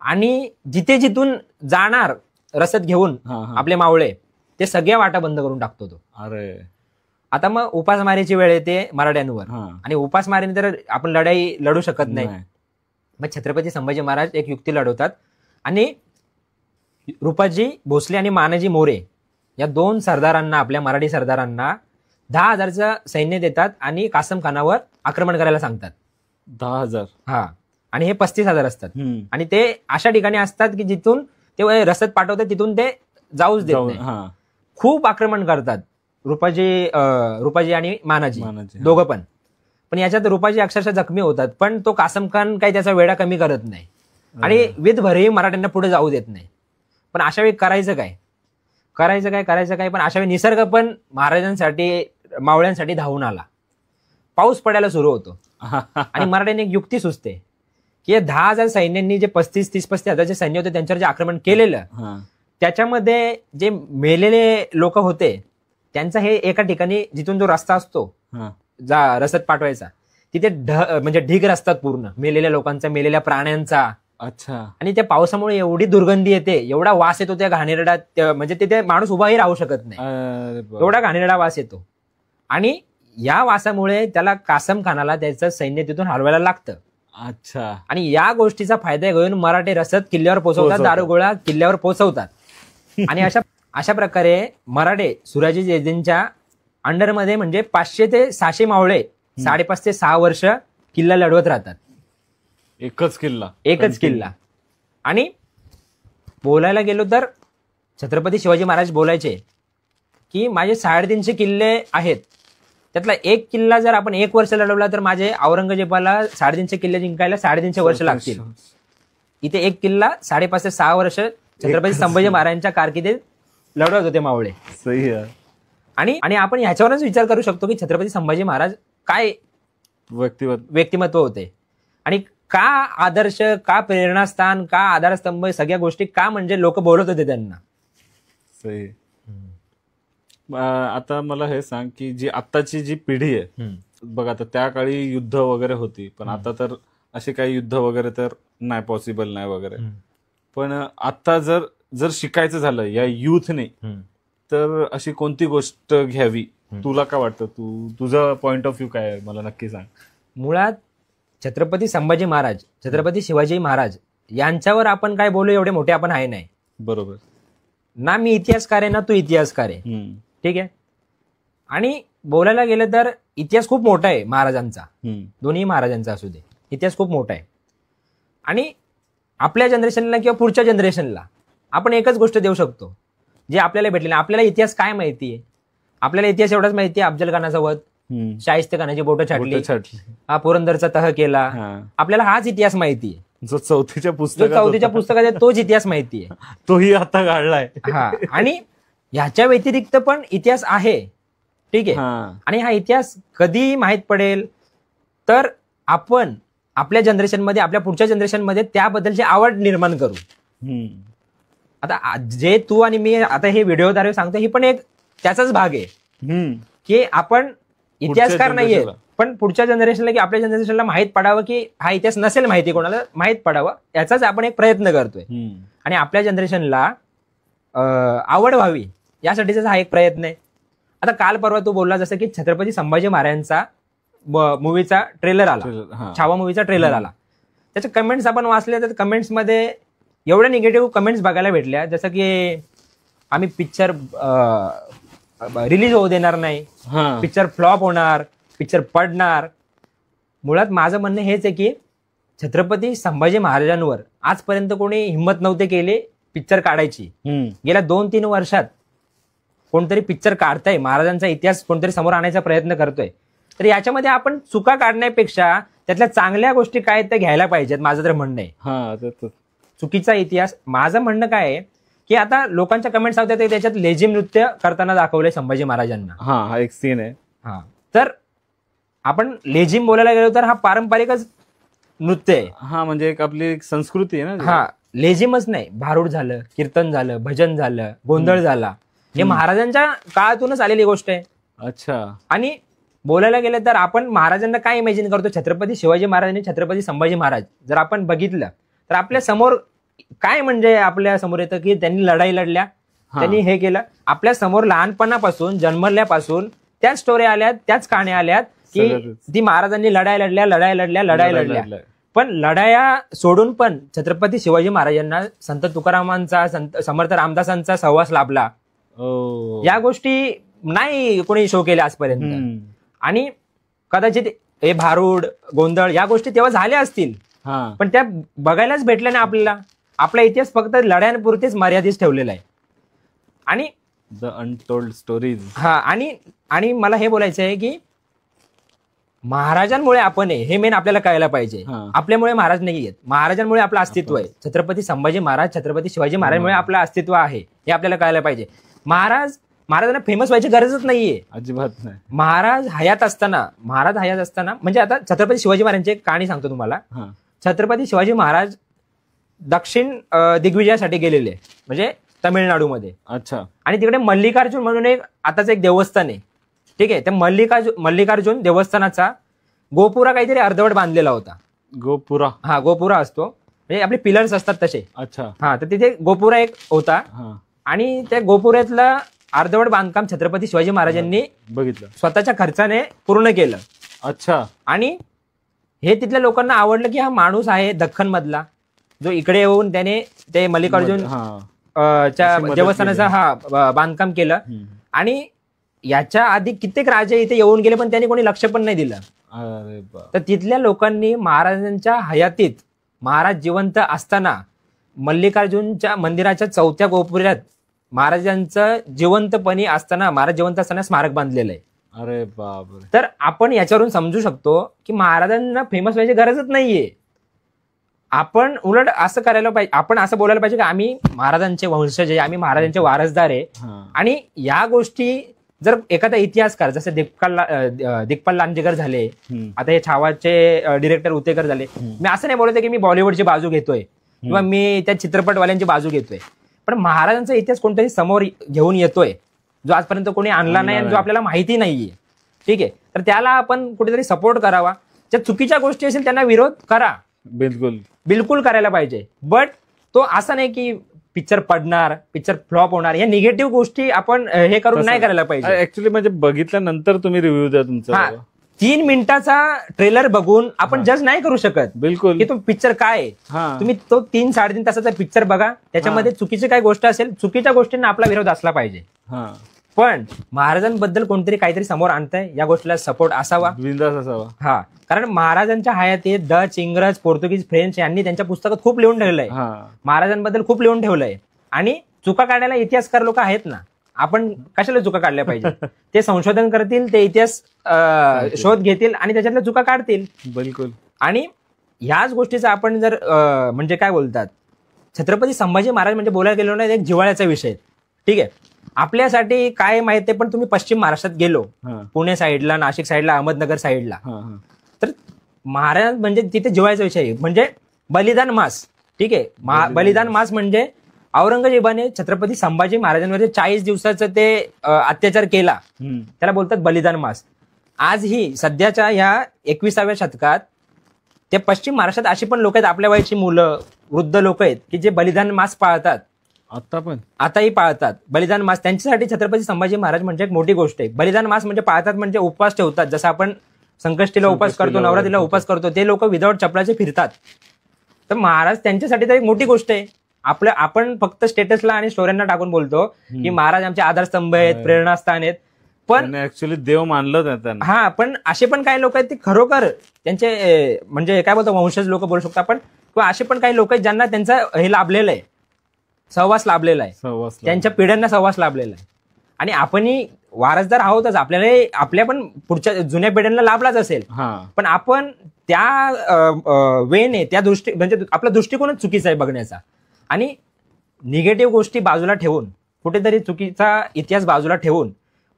आणि जिथे जिथून जाणार रसद घेऊन आपले मावळे, ते सगळ्या वाटा बंद करून टाकतो तो. अरे आता मग उपासमारीची वेळ येते मराठ्यांवर. आणि उपासमारीने तर आपण लढाई लढू शकत नाही. मग छत्रपती संभाजी महाराज एक युक्ती लढवतात आणि रूपाजी भोसले आणि मानाजी मोरे या 2 सरदारांना, आपल्या मराठी सरदारांना 10,000चं सैन्य देतात आणि कासम खानावर आक्रमण करायला सांगतात. 10,000? आणि हे 35,000 असतात. आणि ते अशा ठिकाणी असतात की जिथून ते रसद पाठवतात तिथून ते जाऊच देत नाही. खूप आक्रमण करतात रूपाजी आणि मानाजी दोघं पण याच्यात रूपाजी अक्षरशः जखमी होतात. पण तो कासम खान काही त्याचा वेळा कमी करत नाही आणि विधभरही मराठ्यांना पुढे जाऊ देत नाही. पण अशा वेळी करायचं काय. पण अशा वेळी निसर्ग पण महाराजांसाठी, मावळ्यांसाठी धावून आला. पाऊस पडायला सुरू होतो आणि मराठ्यांनी एक युक्ती सुचते की 10,000 सैन्यांनी जे 35,000-30,000-35,000 सैन्य होते त्यांच्यावर जे आक्रमण केलेलं, त्याच्यामध्ये जे मेलेले लोक होते त्यांचा हे एका ठिकाणी, जिथून जो रस्ता असतो रसद पाठवायचा, तिथे म्हणजे ढीग रस्तात पूर्ण मेलेल्या लोकांचा, मेलेल्या प्राण्यांचा. अच्छा. आणि त्या पावसामुळे एवढी दुर्गंधी येते, एवढा वास येतो त्या घाणेरड्यात, म्हणजे तिथे माणूस उभाही राहू शकत नाही, एवढा घाणेरडा वास येतो. आणि या वासामुळे त्याला कासम खानाला त्याचं सैन्य तिथून हलवायला लागतं. अच्छा. आणि या गोष्टीचा फायदा घेऊन मराठे रसद किल्ल्यावर पोहोचवतात, दारुगोळा किल्ल्यावर पोहोचवतात. आणि अशा प्रकारे मराठे सुराजीच्या अंडरमध्ये, म्हणजे 500 ते 600 मावळे 5.5 ते 6 वर्ष किल्ला लढवत राहतात. एकच किल्ला. आणि बोलायला गेलो तर छत्रपती शिवाजी महाराज बोलायचे की माझे 350 किल्ले आहेत, त्यातला एक किल्ला जर आपण 1 वर्ष लढवला तर माझे औरंगजेबाला 350 किल्ले जिंकायला 350 वर्ष लागतील. इथे एक किल्ला 5.5 ते 6 वर्ष छत्रपती संभाजी महाराजांच्या कारकिर्दीत लढवत होते मावळे. सही आहे. आणि आपण ह्याच्यावरच विचार करू शकतो की छत्रपती संभाजी महाराज काय व्यक्तिमत्व होते आणि का आदर्श, का प्रेरणास्थान, का आधारस्तंभ, सगळ्या गोष्टी का म्हणजे लोक बोलत होते त्यांना. सही. आता मला हे सांग की जी आत्ताची जी पिढी आहे बघ, आता त्या काळी युद्ध वगैरे होती, पण आता तर असे काही युद्ध वगैरे तर नाही, पॉसिबल नाही वगैरे. पण आता जर शिकायचं झालं या युथने, तर अशी कोणती गोष्ट घ्यावी, तुला काय वाटतं? तुझं पॉइंट ऑफ व्ह्यू काय आहे मला नक्की सांग. मुळात छत्रपती संभाजी महाराज, छत्रपती शिवाजी महाराज यांच्यावर आपण काय बोलू, एवढे मोठे आपण आहे नाही. बरोबर ना, मी इतिहासकार आहे ना तू इतिहासकार आहे. ठीक आहे. आणि बोलायला गेलं तर इतिहास खूप मोठा आहे महाराजांचा, दोन्ही महाराजांचा असू दे, इतिहास खूप मोठा आहे. आणि आपल्या जनरेशनला किंवा पुढच्या जनरेशनला आपण एकच गोष्ट देऊ शकतो जे आपल्याला भेटले. आपल्याला इतिहास काय माहिती आहे? आपल्याला इतिहास एवढाच माहिती आहे, अफजल खानाचा वध, शाहिस्ते खानाची बोटं छाटली, हा पुरंदरचा तह केला, आपल्याला हाच इतिहास माहिती आहे. जो चौथीच्या पुस्तकात आहे तोच इतिहास माहिती आहे, तोही आता काढलाय. आणि ह्याच्या व्यतिरिक्त पण इतिहास आहे. ठीक आहे. आणि हा इतिहास कधी माहित पडेल तर आपण आपल्या जनरेशनमध्ये, आपल्या पुढच्या जनरेशनमध्ये त्याबद्दलची आवड निर्माण करू. आता जे तू आणि मी आता हे व्हिडिओद्वारे सांगतो, ही पण एक त्याचाच भाग आहे की आपण इतिहासकार नाहीये, पण पुढच्या जनरेशनला की आपल्या जनरेशनला माहित पडावं की हा इतिहास नसेल माहिती कोणाला, माहित पडावं, याचाच आपण एक प्रयत्न करतोय. आणि आपल्या जनरेशनला आवड व्हावी यासाठीचा हा एक प्रयत्न आहे. आता काल परवा तू बोलला जसं की छत्रपती संभाजी महाराजांचा मूवीचा ट्रेलर आला, छावा मूवीचा ट्रेलर आला, त्याच्या कमेंट्स आपण वाचले तर कमेंट्समध्ये एवढ्या निगेटिव्ह कमेंट्स बघायला भेटल्या, जसं की आम्ही पिक्चर रिलीज होऊ देणार नाही, पिक्चर फ्लॉप होणार, पिक्चर पडणार. मुळात माझं म्हणणं हेच आहे की छत्रपती संभाजी महाराजांवर आजपर्यंत कोणी हिंमत नव्हते केली पिक्चर काढायची. गेल्या 2-3 वर्षात कोणतरी पिक्चर काढतंय, महाराजांचा इतिहास कोणतरी समोर आणायचा प्रयत्न करतोय, तर याच्यामध्ये आपण चुका काढण्यापेक्षा त्यातल्या चांगल्या गोष्टी काय आहेत त्या घ्यायला पाहिजेत, माझं तर म्हणणं आहे. चुकीचा इतिहास, माझं म्हणणं काय आहे की आता लोकांच्या कमेंट्स होत्या त्याच्यात लेझिम नृत्य करताना दाखवलंय संभाजी महाराजांना. हा एक सीन आहे. हा, तर आपण लेझिम बोलायला गेलो तर हा पारंपरिकच नृत्य आहे. हा, म्हणजे एक आपली संस्कृती आहे ना. हा, लेझिमच नाही, भारूड झालं, कीर्तन झालं, भजन झालं, गोंधळ झाला, हे महाराजांच्या काळातूनच आलेली गोष्ट आहे. अच्छा. आणि बोलायला गेलं तर आपण महाराजांना काय इमॅजिन करतो, छत्रपती शिवाजी महाराज आणि छत्रपती संभाजी महाराज जर आपण बघितलं तर आपल्या समोर काय, म्हणजे आपल्या समोर येतं की त्यांनी लढाई लढल्या, त्यांनी हे केलं. आपल्या समोर लहानपणापासून जन्मल्यापासून त्याच स्टोरी आल्यात, त्याच कहाण्या आल्यात की ती महाराजांनी लढाई लढल्या. पण लढाया सोडून पण छत्रपती शिवाजी महाराजांना संत तुकारामांचा, संत समर्थ रामदासांचा सहवास लाभला. या गोष्टी नाही कोणी शो केल्या आजपर्यंत. आणि कदाचित हे भारूड, गोंधळ या गोष्टी तेव्हा झाल्या असतील, पण त्या बघायलाच भेटल्या नाही आपल्याला. आपला इतिहास फक्त लढ्यांपुरतेच मर्यादित ठेवलेला आहे. आणि द अनटोल्ड स्टोरीज. हा, आणि मला हे बोलायचं आहे की महाराजांमुळे आपण आहे, हे मेन आपल्याला कळायला पाहिजे. आपल्यामुळे महाराज नाही आहेत, महाराजांमुळे आपलं अस्तित्व आहे. छत्रपती संभाजी महाराज, छत्रपती शिवाजी महाराजांमुळे आपलं अस्तित्व आहे, हे आपल्याला कळायला पाहिजे. महाराजांना फेमस व्हायची गरजच नाहीये, अजिबात नाही. महाराज हयात असताना म्हणजे आता छत्रपती शिवाजी महाराजांची एक कहाणी सांगतो तुम्हाला. छत्रपती शिवाजी महाराज दक्षिण दिग्विजयासाठी गेलेले, म्हणजे तमिळनाडूमध्ये. अच्छा. आणि तिकडे मल्लिकार्जुन म्हणून आताच एक देवस्थान आहे, ठीक आहे. त्या मल्लिकार्जुन देवस्थानाचा गोपुरा काहीतरी अर्धवट बांधलेला होता. गोपुरा? हा, गोपुरा असतो, म्हणजे आपले पिलर्स असतात तसे. अच्छा. हा, तर तिथे गोपुरा एक होता. आणि त्या गोपुऱ्यातलं अर्धवट बांधकाम छत्रपती शिवाजी महाराजांनी बघितलं, स्वतःच्या खर्चाने पूर्ण केलं. अच्छा. आणि हे तिथल्या लोकांना आवडलं की हा माणूस आहे दख्खन मधला, जो इकडे येऊन त्याने ते मल्लिकार्जुन देवस्थानाचा बांधकाम केलं. आणि याच्या आधी कित्येक राजे इथे येऊन गेले, पण त्यांनी कोणी लक्ष पण नाही दिलं. तर तिथल्या लोकांनी महाराजांच्या हयातीत, महाराज जिवंत असताना मल्लिकार्जुनच्या मंदिराच्या 4थ्या गोपुऱ्यात महाराजांचं महाराज जिवंत असताना स्मारक बांधलेलं आहे. अरे बापरे. तर आपण याच्यावरून समजू शकतो की महाराजांना फेमस व्हायची गरजच नाहीये. आपण उलट असं करायला पाहिजे, आपण असं बोलायला पाहिजे की आम्ही महाराजांचे वंशज आहे, आम्ही महाराजांचे वारसदार आहे. आणि या गोष्टी जर एखादा इतिहासकार, जसे दिग्पाल लांजेकर झाले, आता हे छावाचे डिरेक्टर उतेकर झाले, मी असं नाही बोलत की मी बॉलिवूडची बाजू घेतोय किंवा मी त्या चित्रपटवाल्यांची बाजू घेतोय, पण महाराजांचा इतिहास कोणतरी समोर घेऊन येतोय जो आजपर्यंत कोणी आणला नाही आणि जो आपल्याला माहिती नाहीये, ठीक आहे. तर त्याला आपण कुठेतरी सपोर्ट करावा. ज्या चुकीच्या गोष्टी असेल त्यांना विरोध करा, बिलकुल करायला पाहिजे. बट तो असा नाही की पिक्चर पडणार, पिक्चर फ्लॉप होणार, या निगेटिव्ह गोष्टी आपण हे करून नाही करायला पाहिजे. ऍक्च्युली म्हणजे बघितल्यानंतर तुम्ही रिव्ह्यू द्या तुमचा. 3 मिनिटाचा ट्रेलर बघून आपण जज नाही करू शकत बिलकुल की तो पिक्चर काय आहे. तुम्ही तो 3-3.5 तासाचा पिक्चर बघा, त्याच्यामध्ये चुकीची काय गोष्ट असेल, चुकीच्या गोष्टींना आपला विरोध असला पाहिजे. पण महाराजांबद्दल कोणतरी काहीतरी समोर आणतंय, या गोष्टीला सपोर्ट असावा, बिनधास्त असावा. हा, कारण महाराजांच्या हयातीत डच, इंग्रज, पोर्तुगीज, फ्रेंच यांनी त्यांच्या पुस्तकात खूप लिहून ठेवलंय, महाराजांबद्दल खूप लिहून ठेवलंय. आणि चुका काढायला इतिहासकार लोक आहेत ना, आपण कशाला चुका काढल्या पाहिजे. ते संशोधन करतील, ते इतिहास शोध घेतील आणि त्याच्यातल्या चुका काढतील. बिलकुल. आणि ह्याच गोष्टीचा आपण जर म्हणजे काय बोलतात, छत्रपती संभाजी महाराज म्हणजे बोलायला गेलो ना, एक जिव्हाळ्याचा विषय, ठीक आहे. आपल्यासाठी काय माहित आहे, पण तुम्ही पश्चिम महाराष्ट्रात गेलो, पुणे साईडला, नाशिक साईडला, अहमदनगर साईडला, तर महाराज म्हणजे तिथे जिव्हाळ्याचा विषय आहे, म्हणजे बलिदान मास, ठीक आहे. बलिदान मास म्हणजे औरंगजेबाने छत्रपती संभाजी महाराजांवर 40 दिवसाचा ते अत्याचार केला, त्याला बोलतात बलिदान मास. आजही सध्याच्या ह्या 21व्या शतकात ते पश्चिम महाराष्ट्रात अशी पण लोक आहेत, आपल्या वयाची मुलं, वृद्ध लोक आहेत की जे बलिदान मास पाळतात, आताही पाळतात बलिदान मास. त्यांच्यासाठी छत्रपती संभाजी महाराज म्हणजे एक मोठी गोष्ट आहे. बलिदान मास म्हणजे पाळतात म्हणजे उपवास ठेवतात, जसं आपण संकष्टीला उपवास करतो, नवरात्रीला उपवास करतो, ते लोक विदाऊट चपलाचे फिरतात. तर महाराज त्यांच्यासाठी तर एक मोठी गोष्ट आहे. आपण फक्त स्टेटसला आणि स्टोऱ्यांना टाकून बोलतो की महाराज आमचे आधारस्तंभ आहेत, प्रेरणास्थान आहेत, पण ऍक्च्युअली देव मानलं त्यांना. हा, पण असे पण काही लोक आहेत ते खरोखर त्यांचे म्हणजे काय बोलतो वंशज लोक बोलू शकतो आपण, किंवा असे पण काही लोक आहेत ज्यांना त्यांचा हे लाभलेलं आहे, सहवास लाभलेला आहे, त्यांच्या पिढ्यांना सहवास लाभलेला आहे. आणि आपणही वारसदार आहोतच, आपल्याला आपल्या पण पुढच्या जुन्या पिढ्यांना लाभलाच असेल, पण आपण त्या वेने त्या दृष्टी म्हणजे आपला दृष्टिकोनच चुकीचा आहे बघण्याचा. आणि निगेटिव्ह गोष्टी बाजूला ठेवून, कुठेतरी चुकीचा इतिहास बाजूला ठेवून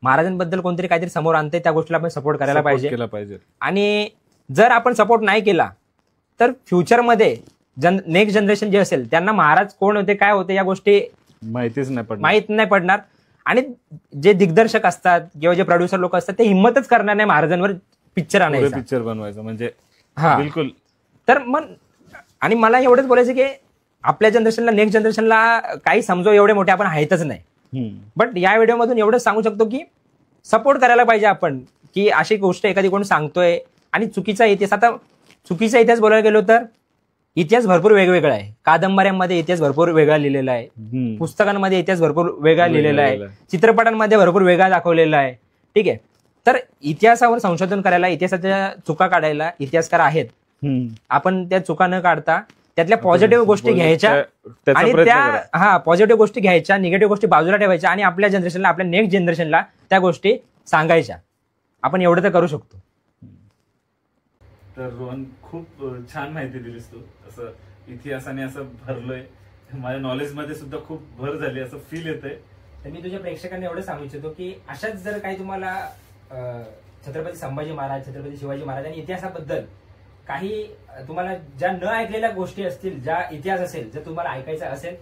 महाराजांबद्दल कोणतरी काहीतरी समोर आणते, त्या गोष्टीला आपण सपोर्ट करायला पाहिजे. आणि जर आपण सपोर्ट नाही केला तर फ्युचरमध्ये नेक्स्ट जनरेशन जे असेल त्यांना महाराज कोण होते, काय होते, या गोष्टी माहित नाही पडणार. आणि जे दिग्दर्शक असतात किंवा जे प्रोड्युसर लोक असतात ते हिंमतच करणार नाही महाराजांवर पिक्चर आणायचं, पिक्चर बनवायचं म्हणजे. बिलकुल. तर मग आणि मला एवढंच बोलायचं की आपल्या जनरेशनला, नेक्स्ट जनरेशनला काही समजो एवढे मोठे आपण आहेतच नाही. बट या व्हिडिओमधून एवढंच सांगू शकतो की सपोर्ट करायला पाहिजे आपण, की अशी गोष्ट एखादी कोण सांगतोय आणि चुकीचा इतिहास. आता चुकीचा इतिहास बोलायला गेलो तर इतिहास भरपूर वेगवेगळा आहे. कादंबऱ्यांमध्ये इतिहास भरपूर वेगळा लिहिलेला आहे, पुस्तकांमध्ये इतिहास भरपूर वेगळा लिहिलेला आहे, चित्रपटांमध्ये भरपूर वेगळा दाखवलेला आहे. ठीक आहे. तर इतिहासावर संशोधन करायला, इतिहासाच्या चुका काढायला इतिहासकार आहेत. आपण त्या चुका न काढता त्यातल्या पॉझिटिव्ह गोष्टी घ्यायच्या आणि त्या पॉझिटिव्ह गोष्टी घ्यायच्या, निगेटिव्ह गोष्टी बाजूला ठेवायच्या आणि आपल्या जनरेशनला, आपल्या नेक्स्ट जनरेशनला त्या गोष्टी सांगायच्या. आपण एवढं तर करू शकतो. तर रोहन, खूप छान माहिती दिलीस तू. असं इतिहासाने असं भरलोय, माझ्या नॉलेजमध्ये सुद्धा खूप भर झाली असं फील येतंय. तर मी तुझ्या प्रेक्षकांना एवढं सांगू इच्छितो की अशाच जर काही तुम्हाला छत्रपती संभाजी महाराज, छत्रपती शिवाजी महाराज आणि इतिहासाबद्दल काही तुम्हाला ज्या न ऐकलेल्या गोष्टी असतील, ज्या इतिहास असेल, जर तुम्हाला ऐकायचा असेल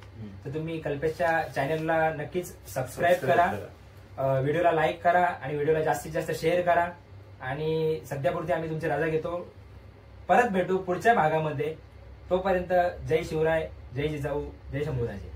तर तुम्ही कल्पेशच्या चॅनलला नक्कीच सबस्क्राईब करा, व्हिडिओला लाईक करा आणि व्हिडिओला जास्तीत जास्त शेअर करा. आणि सध्यापुरती आम्ही तुमची रजा घेतो. परत भेटू पुढच्या भागामध्ये. तोपर्यंत जय शिवराय, जय जिजाऊ, जय शंभूराजे.